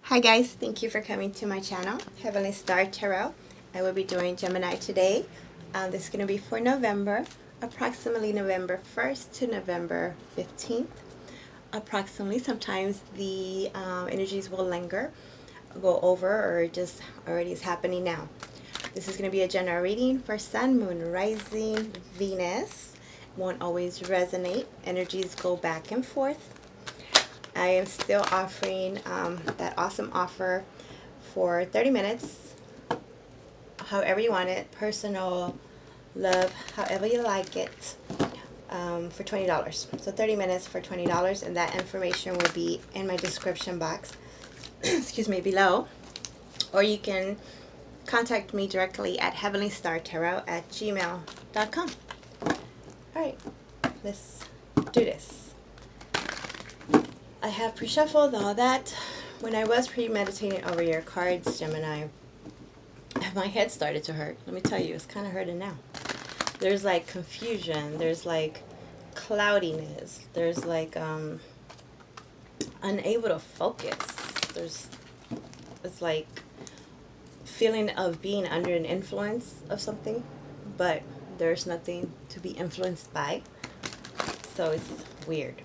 Hi guys, thank you for coming to my channel, Heavenly Star Tarot. I will be doing Gemini today. This is going to be for November, approximately November 1st to November 15th. Approximately, sometimes the energies will linger, go over, or just already is happening now. This is going to be a general reading for Sun, Moon, Rising, Venus. Won't always resonate. Energies go back and forth. I am still offering that awesome offer for 30 minutes, however you want it, personal, love, however you like it, for $20. So 30 minutes for $20, and that information will be in my description box, excuse me, below. Or you can contact me directly at heavenlystartarot@gmail.com. Alright, let's do this. I have pre-shuffled all that. When I was pre-meditating over your cards, Gemini, my head started to hurt. Let me tell you, it's kind of hurting now. There's like confusion. There's like cloudiness. There's like unable to focus. It's like feeling of being under an influence of something, but there's nothing to be influenced by. So it's weird.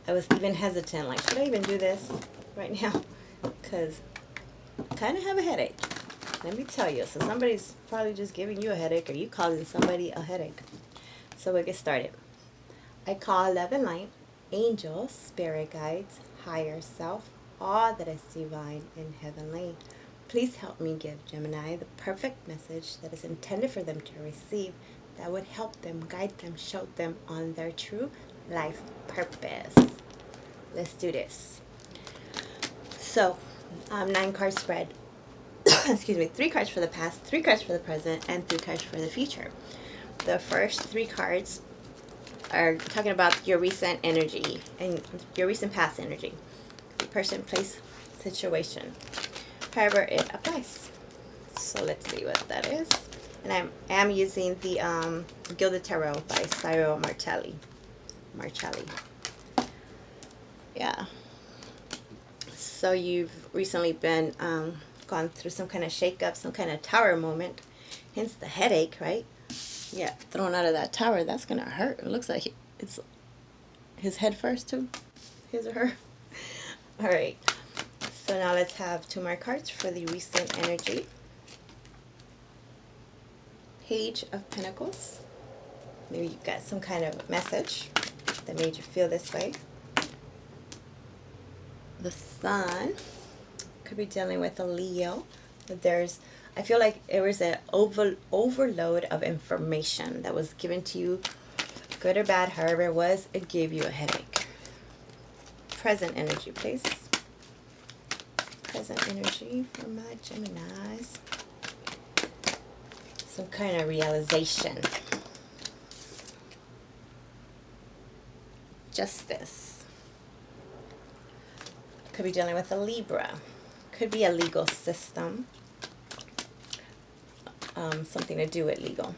I was even hesitant, like, should I even do this right now? Because I kind of have a headache. Let me tell you. So somebody's probably just giving you a headache, or you causing somebody a headache. So we'll get started. I call love and light, angels, spirit guides, higher self, all that is divine and heavenly. Please help me give Gemini the perfect message that is intended for them to receive, that would help them, guide them, show them on their true life purpose. Let's do this. So, 9 card spread. Excuse me, 3 cards for the past, 3 cards for the present, and 3 cards for the future. The first 3 cards are talking about your recent energy and your recent past energy. Person, place, situation. However it applies. So let's see what that is. And I am using the Gilded Tarot by Cyril Martelli. Yeah. So you've recently been gone through some kind of shakeup, some kind of tower moment, hence the headache, right? Yeah, thrown out of that tower, that's gonna hurt. It looks like it's his head first too, his or her. All right. So now let's have 2 more cards for the recent energy. Page of Pentacles. Maybe you got some kind of message that made you feel this way. The Sun. Could be dealing with a Leo. But I feel like it was an overload of information that was given to you, good or bad, however it was, it gave you a headache. Present energy, please. Present energy for my Geminis. Some kind of realization. Justice. Could be dealing with a Libra. Could be a legal system. Something to do with legal.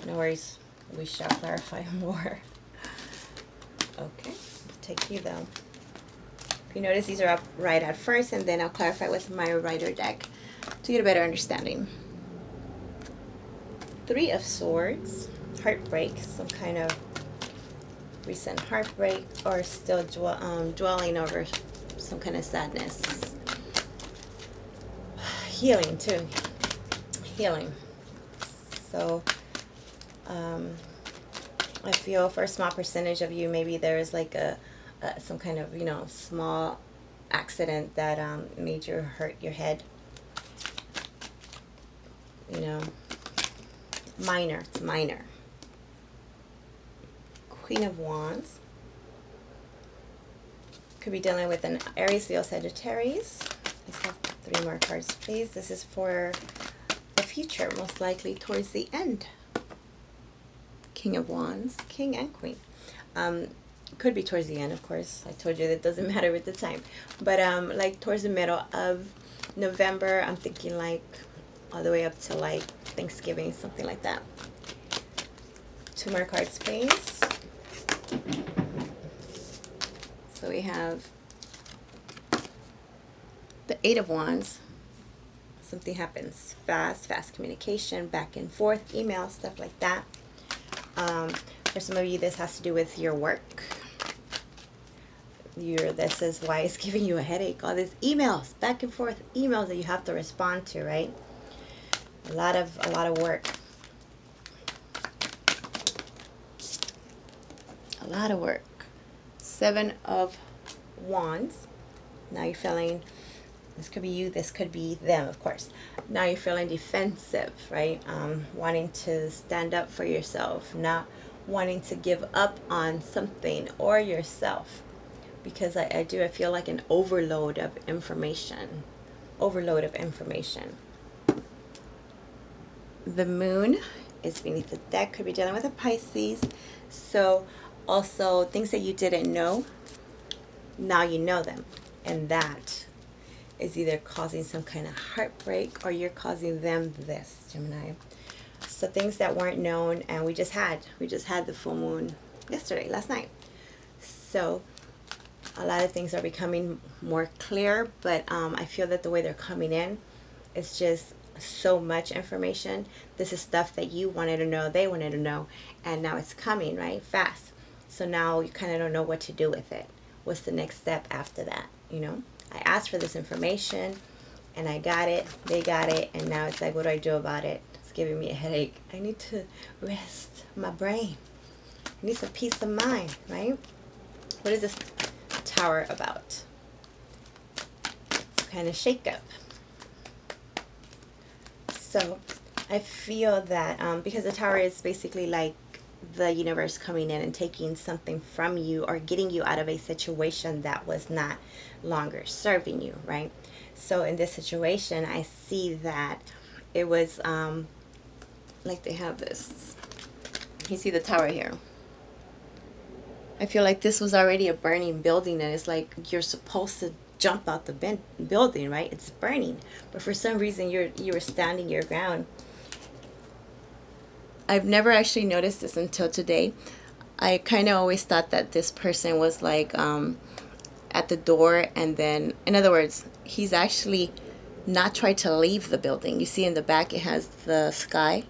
No worries. We shall clarify more. Okay. Take you though. If you notice, these are up right at first, and then I'll clarify with my Rider deck to get a better understanding. 3 of Swords. Heartbreak. Some kind of recent heartbreak, or still dwelling over some kind of sadness. Healing too. Healing. So I feel for a small percentage of you, maybe there's like some kind of, small accident that made you hurt your head. Minor. It's minor. Queen of Wands. Could be dealing with an Aries, Leo, Sagittarius. Let's have 3 more cards, please. This is for the future, most likely towards the end. King of Wands, King and Queen. Could be towards the end, of course. I told you that doesn't matter with the time. But like towards the middle of November, I'm thinking like all the way up to like Thanksgiving, something like that. 2 more cards, please. So we have The Eight of Wands. Something happens fast communication, back and forth, email, stuff like that. For some of you, this has to do with your work. This is why it's giving you a headache. All these emails, back and forth emails that you have to respond to, right? A lot of work. A lot of work. Seven of Wands. Now you're feeling, this could be you, this could be them, of course. Now you're feeling defensive, right? Wanting to stand up for yourself, not wanting to give up on something or yourself. Because I feel like an overload of information. Overload of information. The moon is beneath the deck. Could be dealing with a Pisces. So also things that you didn't know, now you know them. And that is either causing some kind of heartbreak or you're causing them this, Gemini. So things that weren't known, and we just had the full moon yesterday, last night. So a lot of things are becoming more clear, but I feel that the way they're coming in is just so much information. This is stuff that you wanted to know, they wanted to know, and now it's coming, right? Fast. So now you kind of don't know what to do with it. What's the next step after that, you know? I asked for this information, and I got it, they got it, and now it's like, what do I do about it? It's giving me a headache. I need to rest my brain. I need some peace of mind, right? What is this Tower about? Some kind of shakeup. So I feel that because the Tower is basically like the universe coming in and taking something from you or getting you out of a situation that was not longer serving you, right? So in this situation, I see that it was like they have this. You see the Tower here. I feel like this was already a burning building, and it's like you're supposed to jump out the building, right? It's burning, but for some reason you were standing your ground. I've never actually noticed this until today. I kind of always thought that this person was like at the door, and then, in other words, he's actually not tried to leave the building. You see in the back it has the sky.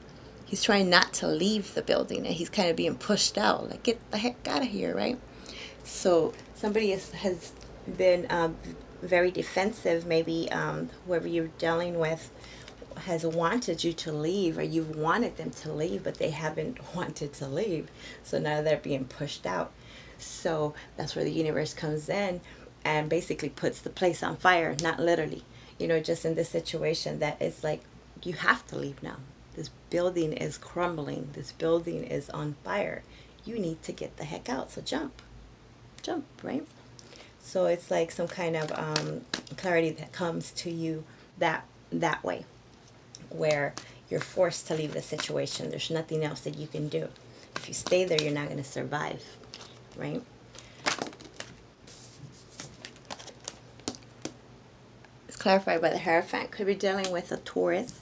He's trying not to leave the building, and he's kind of being pushed out, like, get the heck out of here, right? So somebody has been very defensive. Maybe whoever you're dealing with has wanted you to leave, or you've wanted them to leave, but they haven't wanted to leave. So now they're being pushed out. So that's where the universe comes in and basically puts the place on fire, not literally, you know, just in this situation that it's like, you have to leave now. This building is crumbling. This building is on fire. You need to get the heck out. So jump, right? So it's like some kind of clarity that comes to you that way, where you're forced to leave the situation. There's nothing else that you can do. If you stay there, you're not going to survive, right? It's clarified by the Hierophant. Could be dealing with a Taurus.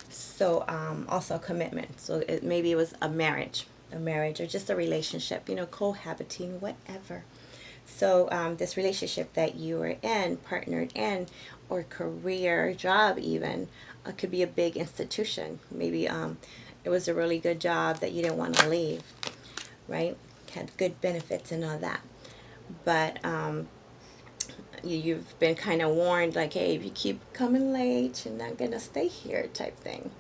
So also a commitment. So maybe it was a marriage or just a relationship, you know, cohabiting, whatever. So this relationship that you were in, partnered in, or career, job even, could be a big institution. Maybe it was a really good job that you didn't want to leave, right? Had good benefits and all that. But you've been kind of warned, like, hey, if you keep coming late, you're not going to stay here, type thing.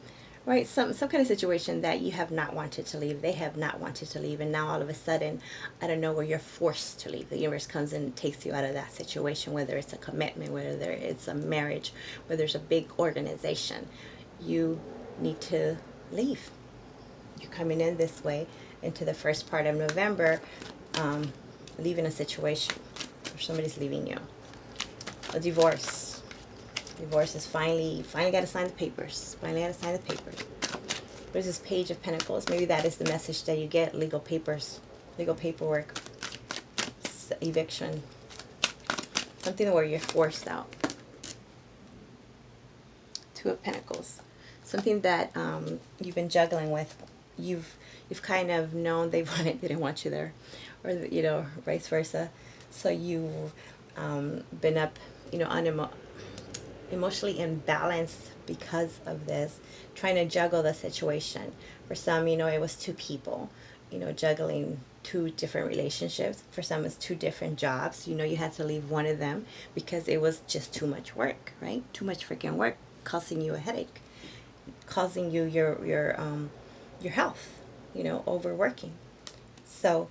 Right, some kind of situation that you have not wanted to leave, they have not wanted to leave, and now all of a sudden, I don't know, where you're forced to leave. The universe comes in and takes you out of that situation, whether it's a commitment, whether it's a marriage, whether it's a big organization. You need to leave. You're coming in this way into the first part of November, leaving a situation, or somebody's leaving you. A divorce. Divorce is finally got to sign the papers. Finally got to sign the papers. There's this Page of Pentacles. Maybe that is the message that you get. Legal papers, legal paperwork, eviction. Something where you're forced out. Two of Pentacles. Something that you've been juggling with. You've kind of known they didn't want you there, or you know, vice versa. So you've been up, you know, emotionally imbalanced because of this, trying to juggle the situation. For some, it was two people, juggling two different relationships. For some, it's two different jobs. You had to leave one of them because it was just too much work, right? Too much freaking work, causing you a headache, causing you your health, overworking. So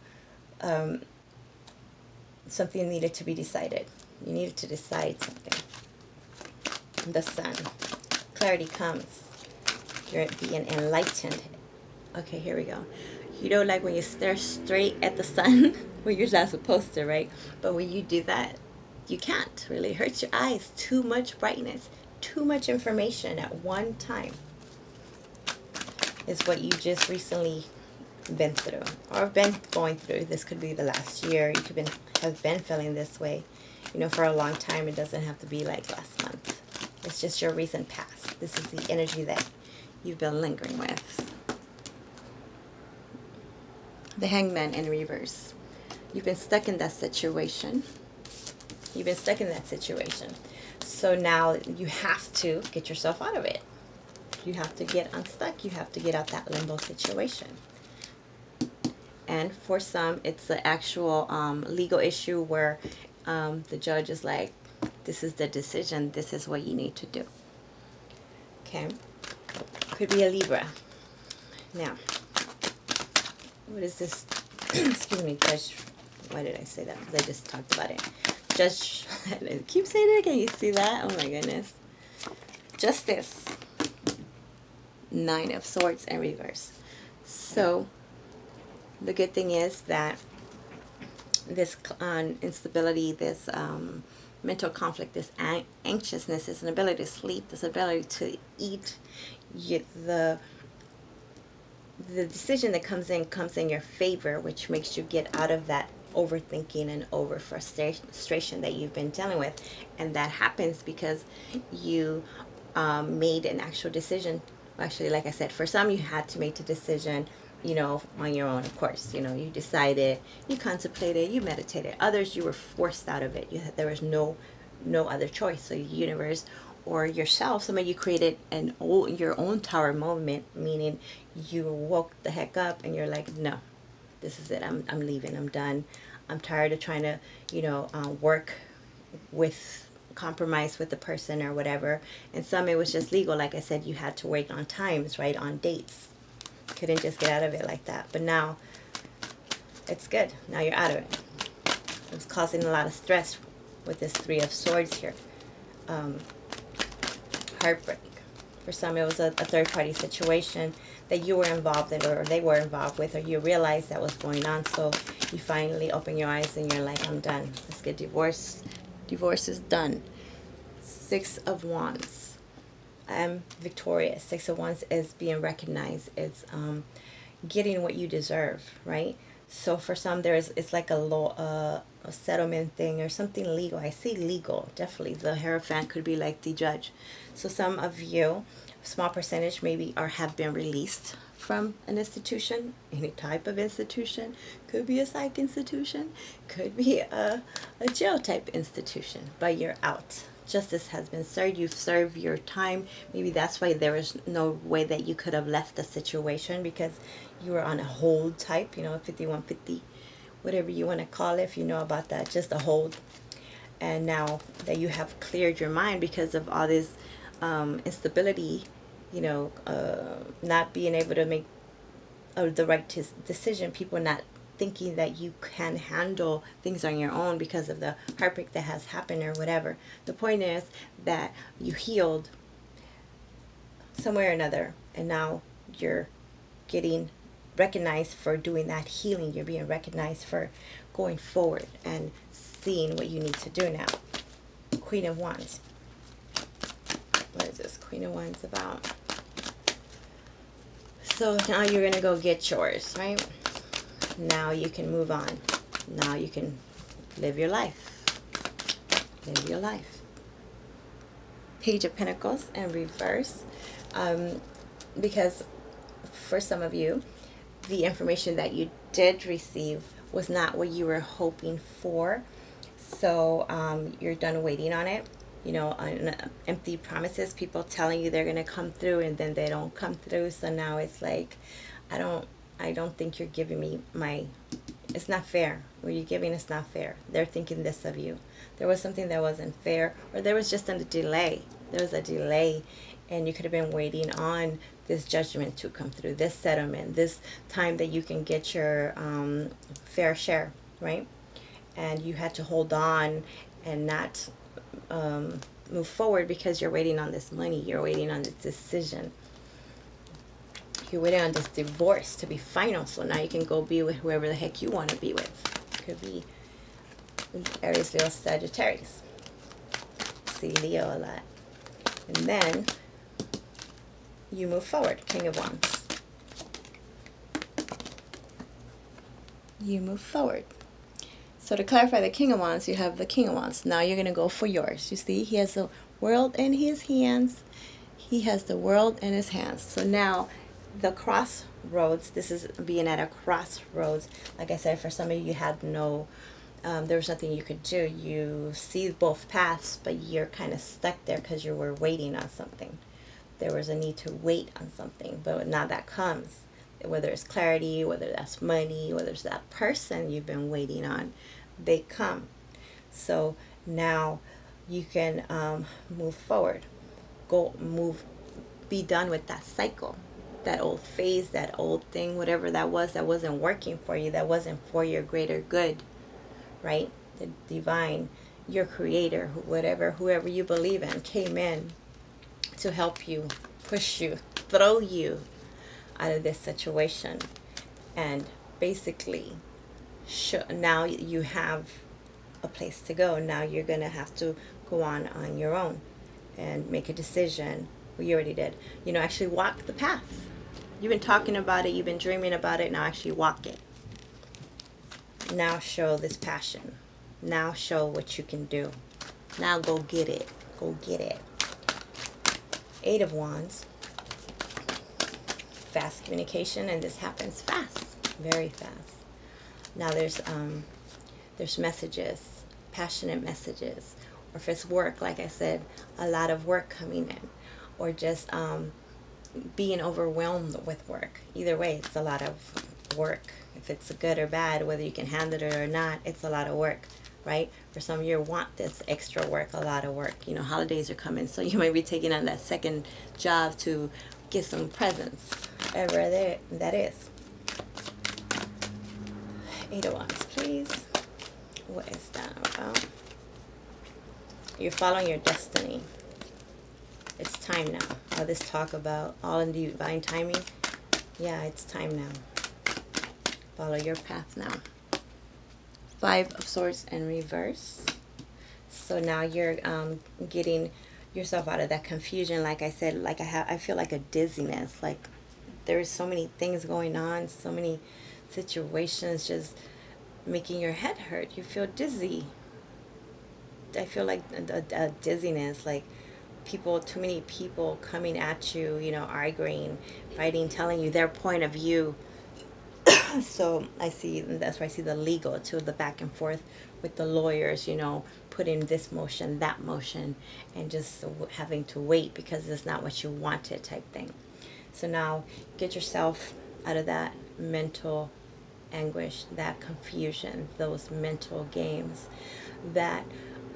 something needed to be decided. You needed to decide something. The sun. Clarity comes. You're being enlightened. Okay, here we go. Like when you stare straight at the sun, well, you're not supposed to, right? But when you do that, you can't. Really, it hurts your eyes. Too much brightness, too much information at one time is what you just recently been through or been going through. This could be the last year. You could have been feeling this way, for a long time. It doesn't have to be like last month. It's just your recent past. This is the energy that you've been lingering with. The Hangman in reverse. You've been stuck in that situation. You've been stuck in that situation. So now you have to get yourself out of it. You have to get unstuck. You have to get out that limbo situation. And for some, it's the actual legal issue where the judge is like, this is the decision. This is what you need to do. Okay. Could be a Libra. Now, what is this? Excuse me, Judge. Why did I say that? Because I just talked about it. Judge. Keep saying it again. You see that? Oh my goodness. Justice. 9 of Swords in reverse. So, the good thing is that this instability, this mental conflict, this anxiousness, this inability to sleep, this ability to eat, the decision that comes in your favor, which makes you get out of that overthinking and over frustration that you've been dealing with. And that happens because you made an actual decision. Actually, like I said, for some you had to make the decision, on your own, of course. You decided, you contemplated, you meditated. Others, you were forced out of it. There was no other choice. So the universe or yourself, somebody, you created your own tower moment, meaning you woke the heck up and you're like, no, this is it. I'm leaving. I'm done. I'm tired of trying to, work with compromise with the person or whatever. And some, it was just legal. Like I said, you had to wait on times, right? On dates. Couldn't just get out of it like that. But now it's good. Now you're out of it. It was causing a lot of stress with this 3 of Swords here. Heartbreak. For some, it was a third-party situation that you were involved in, or they were involved with, or you realized that was going on. So you finally open your eyes and you're like, I'm done. Let's get divorced. Divorce is done. 6 of Wands. I'm victorious. 6 of Wands is being recognized. It's getting what you deserve, right? So for some, it's like a law, a settlement thing or something legal. I see legal, definitely. The Hierophant could be like the judge. So some of you, small percentage maybe, have been released from an institution, any type of institution. Could be a psych institution, could be a jail type institution, but you're out. Justice has been served. You've served your time. Maybe that's why there was no way that you could have left the situation, because you were on a hold type, 5150, whatever you want to call it, if you know about that, just a hold. And now that you have cleared your mind because of all this instability, not being able to make the right decision, people not thinking that you can handle things on your own because of the heartbreak that has happened or whatever. The point is that you healed some way or another, and now you're getting recognized for doing that healing. You're being recognized for going forward and seeing what you need to do now. Queen of Wands. What is this Queen of Wands about? So now you're going to go get yours, right? Now you can move on. Now you can live your life. Live your life. Page of Pentacles in reverse. Because for some of you, the information that you did receive was not what you were hoping for. So you're done waiting on it. you know, on empty promises, people telling you they're going to come through and then they don't come through. So now it's like, I don't, I don't think you're giving me my, it's not fair. What you're giving is not fair. They're thinking this of you. There was something that wasn't fair, or there was just a delay. There was a delay, and you could have been waiting on this judgment to come through, this settlement, this time that you can get your fair share, right? And you had to hold on and not move forward because you're waiting on this money, you're waiting on this decision, you're waiting on this divorce to be final, so now you can go be with whoever the heck you want to be with. Could be Aries, Leo, Sagittarius. See Leo a lot. And then you move forward, King of Wands. You move forward. So to clarify the King of Wands, you have the King of Wands. Now you're going to go for yours. You see, he has the world in his hands. He has the world in his hands. So now the crossroads, this is being at a crossroads. Like I said, for some of you, you had no, there was nothing you could do. You see both paths, but you're kind of stuck there because you were waiting on something. There was a need to wait on something, but now that comes. Whether it's clarity, whether that's money, whether it's that person you've been waiting on, they come. So now you can move forward, go move, be done with that cycle, that old phase, that old thing, whatever that was that wasn't working for you, that wasn't for your greater good, right? The divine, your creator, whoever you believe in, came in to help you, push you, throw you out of this situation, and basically now you have a place to go. Now you're gonna have to go on your own and make a decision. Well, you already did, you know, actually walk the path. You've been talking about it, you've been dreaming about it, now actually walk it. Now show this passion. Now show what you can do. Now go get it. Go get it. Eight of Wands. Fast communication, and this happens fast, very fast. Now there's messages, passionate messages, or if it's work, like I said, a lot of work coming in, or just being overwhelmed with work. Either way, it's a lot of work. If it's good or bad, whether you can handle it or not, it's a lot of work, right? For some of you want this extra work, a lot of work. You know, holidays are coming, so you might be taking on that second job to get some presents, whatever that is. Eight of Wands, please. What is that about? You're following your destiny. It's time now. All this talk about all in divine timing. Yeah, it's time now. Follow your path now. Five of Swords in reverse. So now you're getting yourself out of that confusion. Like I said, like I feel like a dizziness. Like there's so many things going on, so many situations just making your head hurt. You feel dizzy. I feel like a dizziness, like too many people coming at you, you know, arguing, fighting, telling you their point of view. So that's where I see the legal too, the back and forth with the lawyers, you know, putting this motion, that motion, and just having to wait because it's not what you wanted type thing. So now get yourself out of that mental anguish, that confusion, those mental games. That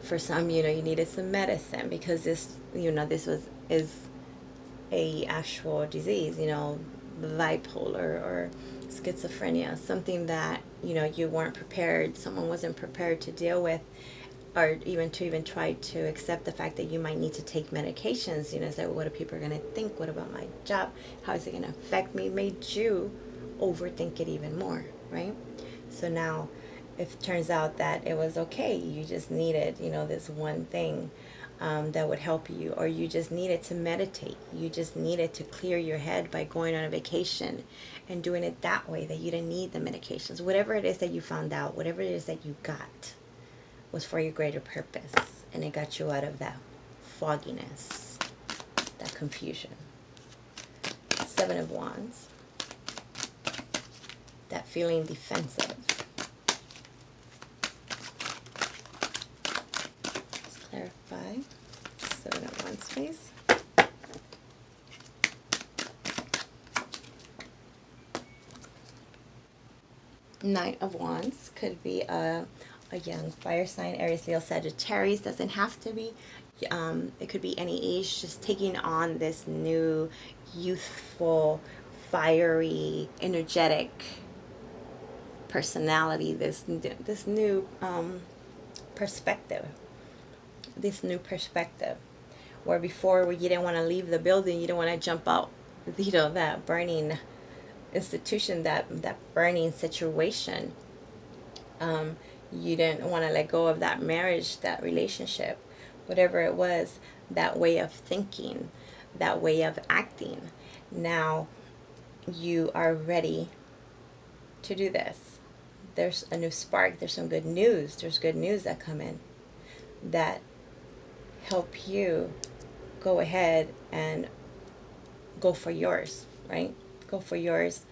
for some, you know, you needed some medicine because this, you know, is a actual disease, you know, bipolar or schizophrenia, something that, you know, you weren't prepared, someone wasn't prepared to deal with, or even try to accept the fact that you might need to take medications. You know, it's like, what are people going to think? What about my job? How is it going to affect me? Made you overthink it even more, right? So now if it turns out that it was okay, you just needed, you know, this one thing that would help you, or you just needed to meditate, you just needed to clear your head by going on a vacation and doing it that way, that you didn't need the medications. Whatever it is that you found out, whatever it is that you got, was for your greater purpose, and it got you out of that fogginess, that confusion. Seven of Wands, that feeling defensive. Let's clarify. 7 of Wands, please. Knight of Wands could be a young fire sign, Aries, Leo, Sagittarius. Doesn't have to be. It could be any age, just taking on this new, youthful, fiery, energetic personality. This new perspective. This new perspective, where before you didn't want to leave the building, you don't want to jump out, that burning institution, that burning situation. You didn't want to let go of that marriage, that relationship, whatever it was, that way of thinking, that way of acting. Now you are ready to do this. There's a new spark. There's some good news. There's good news that come in that help you go ahead and go for yours, right? Go for yours.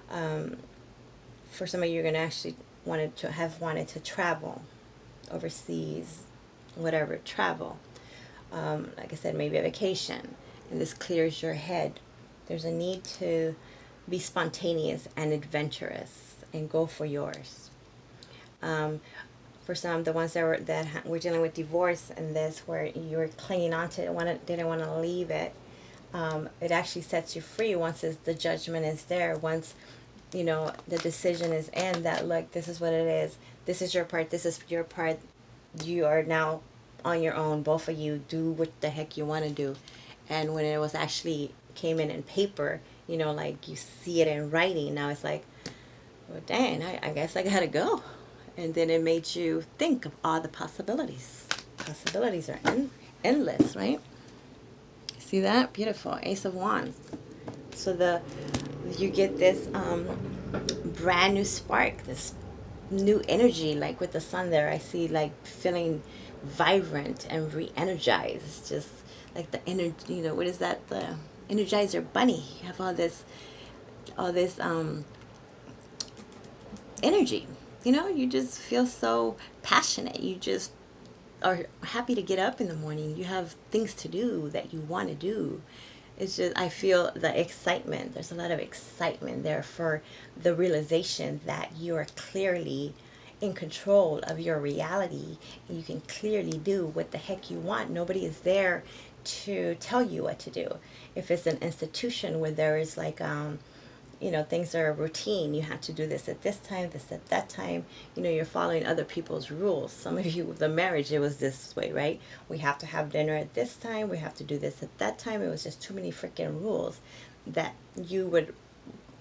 For some of you, you're going to actually wanted to travel overseas, whatever, travel. Like I said, maybe a vacation, and this clears your head. There's a need to be spontaneous and adventurous and go for yours. For some, the ones that were dealing with divorce and this, where you were clinging on to it, didn't want to leave it, it actually sets you free once the judgment is there. Once the decision is in, that look, this is what it is. This is your part. This is your part. You are now on your own. Both of you do what the heck you want to do. And when it was actually came in paper, like you see it in writing, now it's like, well, dang, I guess I gotta go. And then it made you think of all the possibilities. Possibilities are endless, right? See that? Beautiful. Ace of Wands. So you get this brand new spark, this new energy, like with the sun there. I see like feeling vibrant and re-energized. It's just like the energy, what is that? The Energizer Bunny. You have all this energy. You just feel so passionate. You just are happy to get up in the morning. You have things to do that you want to do. It's just, I feel the excitement. There's a lot of excitement there for the realization that you are clearly in control of your reality. And you can clearly do what the heck you want. Nobody is there to tell you what to do. If it's an institution where there is like, things are routine. You have to do this at this time, this at that time. You're following other people's rules. Some of you, with the marriage, it was this way, right? We have to have dinner at this time. We have to do this at that time. It was just too many freaking rules that you would,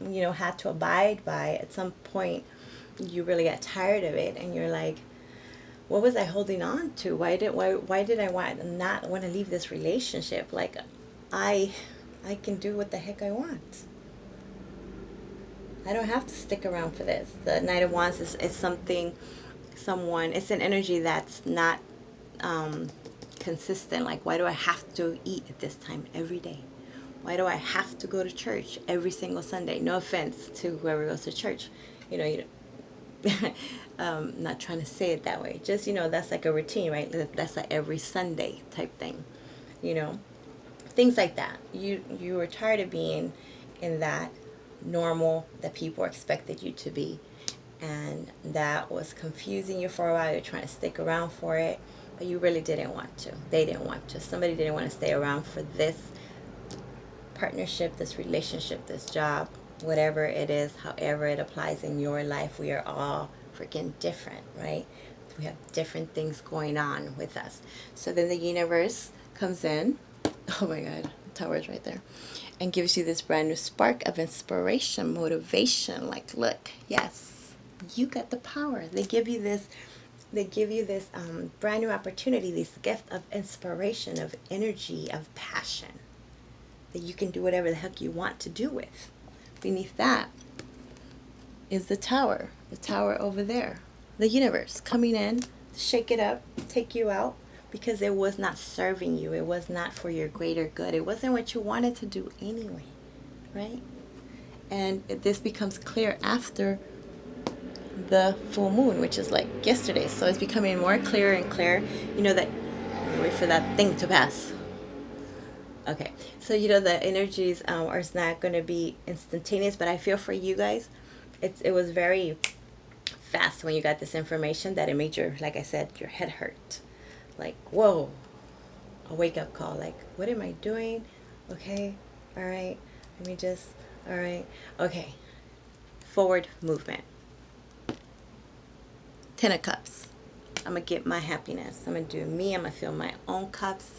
have to abide by. At some point, you really got tired of it, and you're like, what was I holding on to? Why did I not want to leave this relationship? Like, I can do what the heck I want. I don't have to stick around for this. The Knight of Wands is it's an energy that's not consistent. Like, why do I have to eat at this time every day? Why do I have to go to church every single Sunday? No offense to whoever goes to church. Not trying to say it that way. Just, that's like a routine, right? That's like every Sunday type thing. Things like that. You were tired of being in that normal that people expected you to be, and that was confusing you for a while. You're trying to stick around for it, but you really didn't want to. They didn't want to. Somebody didn't want to stay around for this partnership, this relationship, this job, whatever it is, however it applies in your life. We are all freaking different, right? We have different things going on with us. So then the universe comes in. Oh my God, the tower's right there. And gives you this brand new spark of inspiration, motivation. Like, look, yes, you got the power. They give you this brand new opportunity, this gift of inspiration, of energy, of passion, that you can do whatever the heck you want to do with. Beneath that is the tower over there. The universe coming in to shake it up, take you out, because it was not serving you. It was not for your greater good. It wasn't what you wanted to do anyway, right? And this becomes clear after the full moon, which is like yesterday. So it's becoming more clear and clear. That, wait for that thing to pass. Okay, so you know the energies are not going to be instantaneous, but I feel for you guys, it was very fast when you got this information that it made your, like I said, your head hurt. Like, whoa, a wake up call. Like, what am I doing? Okay, all right, let me just, all right, okay, forward movement. 10 of Cups. I'm gonna get my happiness. I'm gonna do me. I'm gonna fill my own cups.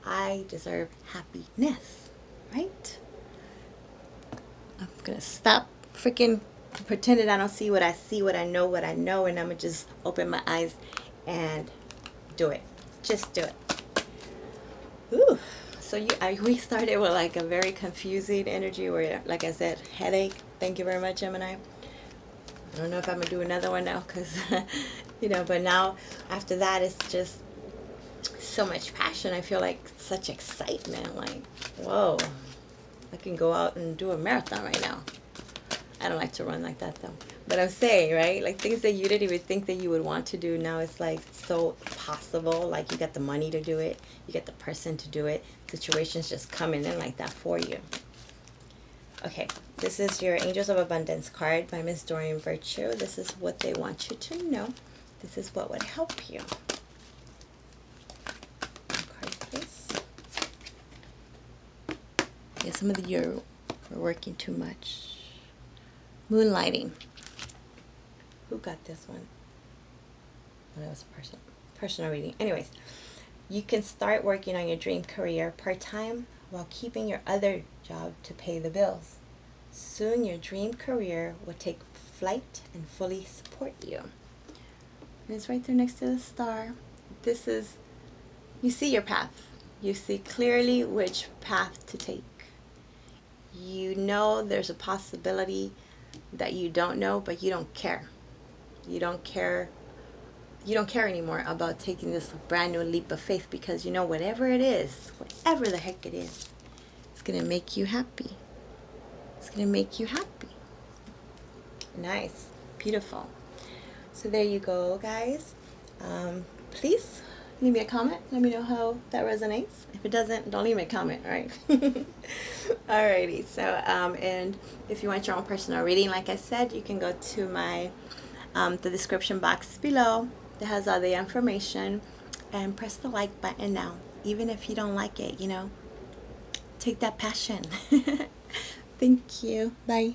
I deserve happiness, right? I'm gonna stop freaking pretending I don't see what I see, what I know, and I'm gonna just open my eyes and do it. Just do it. Ooh. So we started with like a very confusing energy where, like I said, headache. Thank you very much, Gemini. I don't know if I'm gonna do another one now because, but now after that, it's just so much passion. I feel like such excitement. Like, whoa, I can go out and do a marathon right now. I don't like to run like that though. But I'm saying, right? Like things that you didn't even think that you would want to do now, it's like so possible. Like you got the money to do it, you get the person to do it. Situations just coming in like that for you. Okay, this is your Angels of Abundance card by Miss Doreen Virtue. This is what they want you to know. This is what would help you. Card, please. Yeah, some of you are working too much. Moonlighting. Who got this one? Oh, that was a personal reading. Anyways, you can start working on your dream career part-time while keeping your other job to pay the bills. Soon your dream career will take flight and fully support you. And it's right there next to the star. This is, you see your path. You see clearly which path to take. You know there's a possibility that you don't know, but you don't care. You don't care anymore about taking this brand new leap of faith because you know whatever the heck it is, it's going to make you happy. It's going to make you happy. Nice. Beautiful. So there you go, guys. Please leave me a comment. Let me know how that resonates. If it doesn't, don't leave me a comment, right? Alrighty. So, and if you want your own personal reading, like I said, you can go to my the description box below. That has all the information. And press the like button now. Even if you don't like it, take that passion. Thank you. Bye.